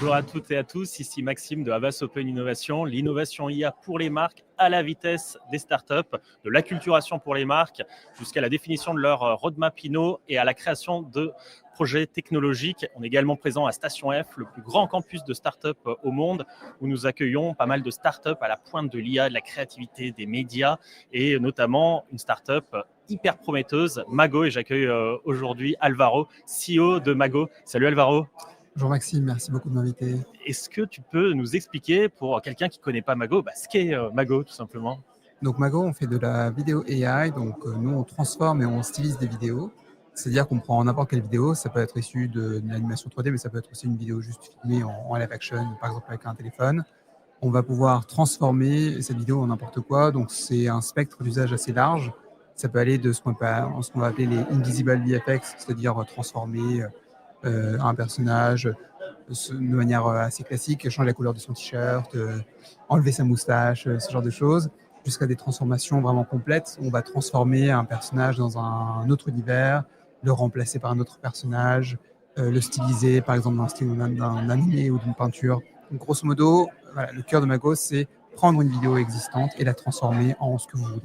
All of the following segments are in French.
Bonjour à toutes et à tous, ici Maxime de Havas Open Innovation, l'innovation IA pour les marques à la vitesse des startups, de l'acculturation pour les marques jusqu'à la définition de leur roadmap Inno et à la création de projets technologiques. On est également présent à Station F, le plus grand campus de startups au monde, où nous accueillons pas mal de startups à la pointe de l'IA, de la créativité, des médias et notamment une startup hyper prometteuse, Mago, et j'accueille aujourd'hui Alvaro, CEO de Mago. Salut Alvaro. Bonjour Maxime, merci beaucoup de m'inviter. Est-ce que tu peux nous expliquer, pour quelqu'un qui ne connaît pas Mago, ce qu'est Mago tout simplement? Donc Mago, on fait de la vidéo AI, donc nous on transforme et on stylise des vidéos. C'est-à-dire qu'on prend n'importe quelle vidéo, ça peut être issu de l'animation 3D, mais ça peut être aussi une vidéo juste filmée en live action, par exemple avec un téléphone. On va pouvoir transformer cette vidéo en n'importe quoi, donc c'est un spectre d'usage assez large. Ça peut aller de ce qu'on va appeler les invisible VFX, c'est-à-dire transformer un personnage de manière assez classique, changer la couleur de son t-shirt, enlever sa moustache, ce genre de choses, jusqu'à des transformations vraiment complètes. On va transformer un personnage dans un autre univers, le remplacer par un autre personnage, le styliser par exemple dans le style d'un animé ou d'une peinture. Donc, grosso modo, voilà, le cœur de Mago, c'est prendre une vidéo existante et la transformer en ce que vous voulez.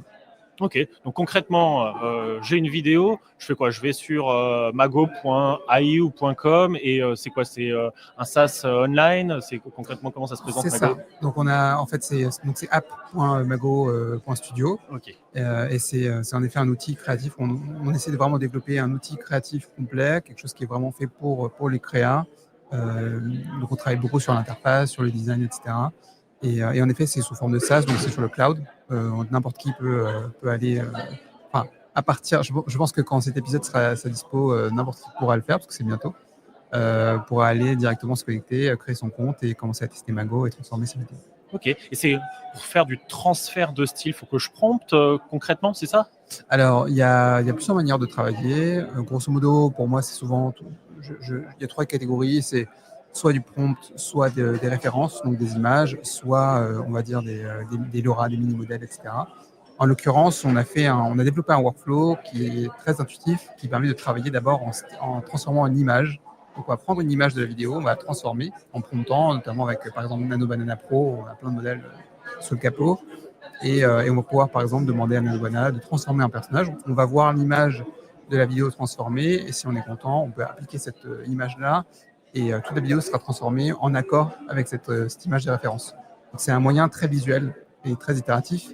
Ok, donc concrètement, j'ai une vidéo, je fais quoi? Je vais sur mago.ai ou .com et c'est quoi? C'est un SaaS online? C'est concrètement comment ça se présente C'est Mago? ça. Donc on a en fait c'est app.mago.studio Ok. et c'est en effet un outil créatif. On essaie de vraiment développer un outil créatif complet, quelque chose qui est vraiment fait pour les créas. Donc on travaille beaucoup sur l'interface, sur le design, etc. Et en effet c'est sous forme de SaaS, donc c'est sur le cloud. N'importe qui peut aller. Enfin, à partir, je pense que quand cet épisode sera à sa dispo, n'importe qui pourra le faire parce que c'est bientôt. Pour aller directement se connecter, créer son compte et commencer à tester Mago et transformer ses vidéos. Ok, et c'est pour faire du transfert de style, il faut que je prompte concrètement, c'est ça? Alors, il y a plusieurs manières de travailler. Grosso modo, pour moi, c'est souvent, il y a trois catégories. C'est soit du prompt, soit des références, donc des images, soit, on va dire, des LoRa, des mini-modèles, etc. En l'occurrence, on a développé un workflow qui est très intuitif, qui permet de travailler d'abord en transformant une image. Donc, on va prendre une image de la vidéo, on va la transformer en promptant, notamment avec, par exemple, Nano Banana Pro, on a plein de modèles sur le capot. Et on va pouvoir, par exemple, demander à Nano Banana de transformer un personnage. On va voir l'image de la vidéo transformée, et si on est content, on peut appliquer cette image-là, et toute la vidéo sera transformée en accord avec cette image de référence. Donc, c'est un moyen très visuel et très itératif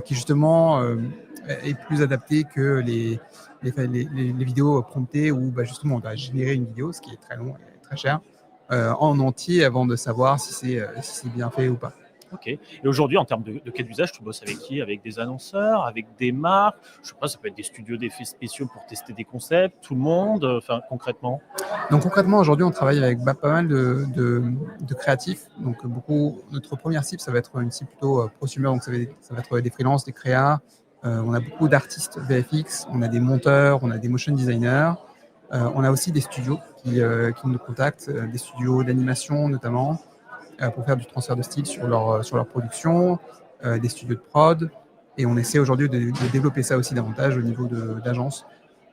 qui justement est plus adapté que les vidéos promptées où justement on doit générer une vidéo, ce qui est très long et très cher, en entier avant de savoir si c'est bien fait ou pas. Ok. Et aujourd'hui, en termes de cas d'usage, tu bosses avec qui? Avec des annonceurs, avec des marques? Je sais pas, ça peut être des studios d'effets spéciaux pour tester des concepts, tout le monde, concrètement? Donc concrètement, aujourd'hui, on travaille avec pas mal de créatifs. Donc notre première cible, ça va être une cible plutôt prosumer, donc ça va être des freelances, des créas. On a beaucoup d'artistes VFX, on a des monteurs, on a des motion designers. On a aussi des studios qui nous contactent, des studios d'animation notamment, pour faire du transfert de style sur leur production, des studios de prod. Et on essaie aujourd'hui de développer ça aussi davantage au niveau d'agences.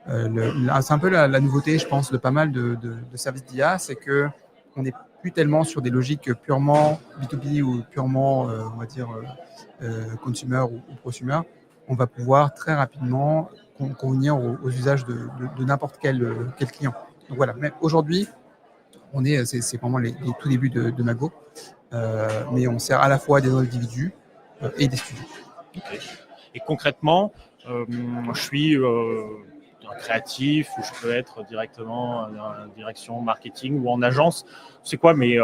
C'est un peu la nouveauté, je pense, de pas mal de services d'IA, c'est que on n'est plus tellement sur des logiques purement B2B ou purement, on va dire, consumer ou prosumer. On va pouvoir très rapidement convenir aux usages de n'importe quel client. Donc voilà, mais aujourd'hui, c'est vraiment les tout débuts de Mago, mais on sert à la fois des individus et des studios. Okay. Et concrètement, je suis un créatif ou je peux être directement en direction marketing ou en agence. C'est quoi mes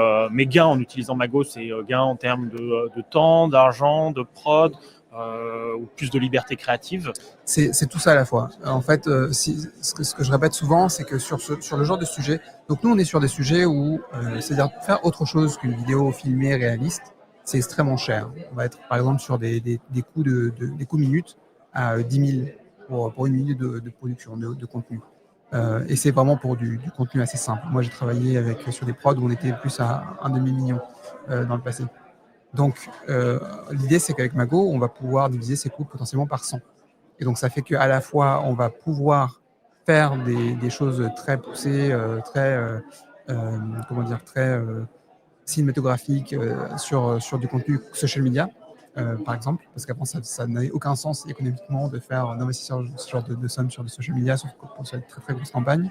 gains en utilisant Mago? C'est gains en termes de temps, d'argent, de prod ou plus de liberté créative? C'est tout ça à la fois. En fait, ce que je répète souvent, c'est que sur le genre de sujet, donc nous on est sur des sujets où, c'est-à-dire faire autre chose qu'une vidéo filmée réaliste, c'est extrêmement cher. On va être par exemple sur des coûts des coûts minutes à 10 000 pour une minute de production de contenu. Et c'est vraiment pour du contenu assez simple. Moi j'ai travaillé sur des prods où on était plus à un demi-million dans le passé. Donc l'idée c'est qu'avec Mago, on va pouvoir diviser ces coûts potentiellement par 100. Et donc, ça fait qu'à la fois, on va pouvoir faire des choses très poussées, très, comment dire, très cinématographique sur du contenu social media, par exemple, parce qu'avant, ça n'avait aucun sens économiquement d'investir ce genre de sommes sur le social media, sauf pour faire de très très grosses campagnes.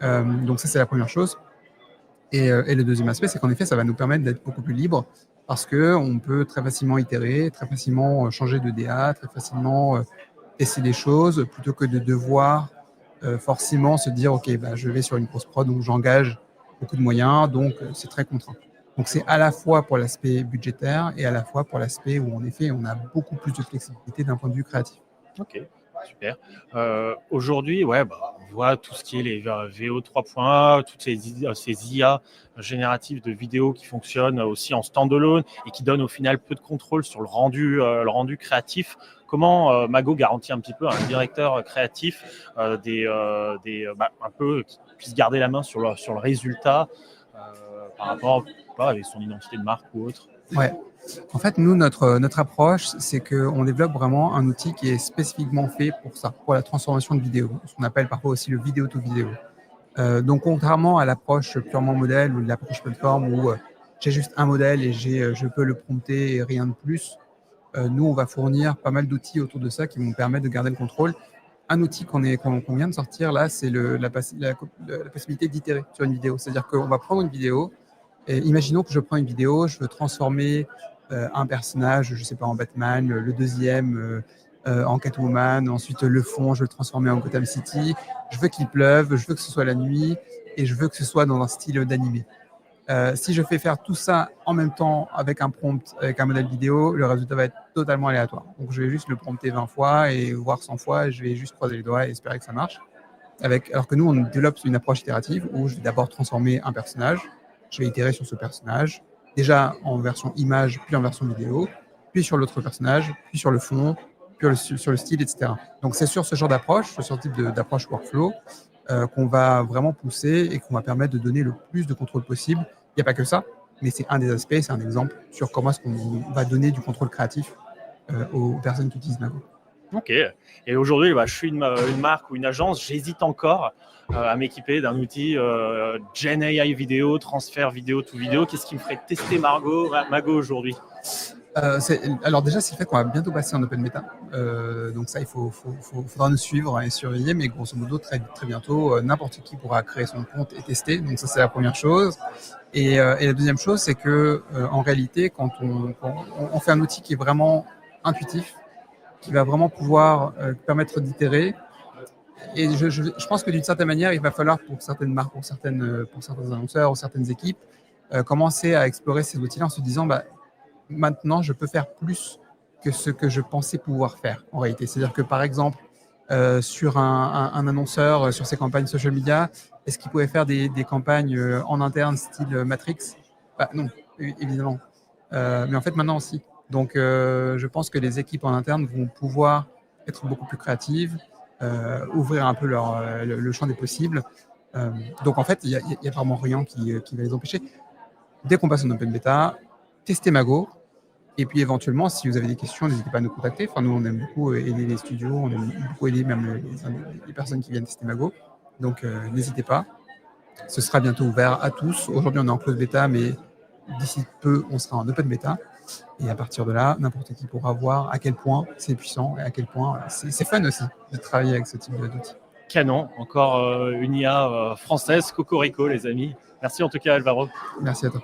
Donc ça, c'est la première chose. Et le deuxième aspect, c'est qu'en effet, ça va nous permettre d'être beaucoup plus libre parce qu'on peut très facilement itérer, très facilement changer de DA, très facilement tester des choses, plutôt que de devoir forcément se dire, OK, bah, je vais sur une grosse prod où j'engage beaucoup de moyens, donc c'est très contraint. Donc c'est à la fois pour l'aspect budgétaire et à la fois pour l'aspect où, en effet, on a beaucoup plus de flexibilité d'un point de vue créatif. Ok, super. Aujourd'hui, ouais, bah, on voit tout ce qui est les VO 3.1, toutes ces IA génératives de vidéos qui fonctionnent aussi en standalone et qui donnent au final peu de contrôle sur le rendu créatif. Comment Mago garantit un petit peu à un directeur créatif un peu qui puisse garder la main sur le résultat par rapport à son identité de marque ou autre? Ouais. En fait, nous, notre approche, c'est qu'on développe vraiment un outil qui est spécifiquement fait pour ça, pour la transformation de vidéo, ce qu'on appelle parfois aussi le vidéo to vidéo. Donc, contrairement à l'approche purement modèle ou l'approche plateforme où j'ai juste un modèle et je peux le prompter et rien de plus, nous, on va fournir pas mal d'outils autour de ça qui vont permettre de garder le contrôle. Un outil qu'on vient de sortir là, c'est la possibilité d'itérer sur une vidéo. C'est-à-dire qu'on va prendre une vidéo et imaginons que je prends une vidéo, je veux transformer un personnage, je sais pas, en Batman, le deuxième en Catwoman, ensuite le fond, je veux le transformer en Gotham City, je veux qu'il pleuve, je veux que ce soit la nuit et je veux que ce soit dans un style d'animé. Si je fais faire tout ça en même temps avec un prompt, avec un modèle vidéo, le résultat va être totalement aléatoire. Donc je vais juste le prompter 20 fois et voir 100 fois, et je vais juste croiser les doigts et espérer que ça marche. Alors que nous, on développe une approche itérative où je vais d'abord transformer un personnage, je vais itérer sur ce personnage, déjà en version image, puis en version vidéo, puis sur l'autre personnage, puis sur le fond, puis sur le style, etc. Donc c'est sur ce genre d'approche, sur ce type d'approche workflow, qu'on va vraiment pousser et qu'on va permettre de donner le plus de contrôle possible. Il n'y a pas que ça, mais c'est un des aspects, c'est un exemple sur comment est-ce qu'on va donner du contrôle créatif aux personnes qui utilisent Mago. Ok. Et aujourd'hui, je suis une marque ou une agence, j'hésite encore à m'équiper d'un outil Gen AI vidéo, transfert vidéo to vidéo. Qu'est-ce qui me ferait tester Mago aujourd'hui? Alors déjà, c'est le fait qu'on va bientôt passer en open beta. Donc ça, il faudra nous suivre et surveiller, mais grosso modo, très, très bientôt, n'importe qui pourra créer son compte et tester. Donc ça, c'est la première chose. Et la deuxième chose, c'est que en réalité, quand on fait un outil qui est vraiment intuitif, qui va vraiment pouvoir permettre d'itérer, et je pense que d'une certaine manière, il va falloir pour certaines marques, pour certains annonceurs ou certaines équipes, commencer à explorer ces outils-là en se disant, maintenant, je peux faire plus que ce que je pensais pouvoir faire en réalité. C'est-à-dire que par exemple, sur un annonceur, sur ses campagnes social media, est-ce qu'il pouvait faire des campagnes en interne style Matrix? Non, évidemment. Mais en fait, maintenant aussi. Donc, je pense que les équipes en interne vont pouvoir être beaucoup plus créatives, ouvrir un peu le champ des possibles. Donc, en fait, il n'y a vraiment rien qui va les empêcher. Dès qu'on passe en open beta, testez Mago. Et puis, éventuellement, si vous avez des questions, n'hésitez pas à nous contacter. Enfin, nous, on aime beaucoup aider les studios, on aime beaucoup aider même les personnes qui viennent tester Mago. Donc, n'hésitez pas. Ce sera bientôt ouvert à tous. Aujourd'hui, on est en close beta, mais d'ici peu, on sera en open beta. Et à partir de là, n'importe qui pourra voir à quel point c'est puissant et à quel point c'est fun aussi de travailler avec ce type d'outils. Canon, encore une IA française, Cocorico, les amis. Merci en tout cas, Alvaro. Merci à toi.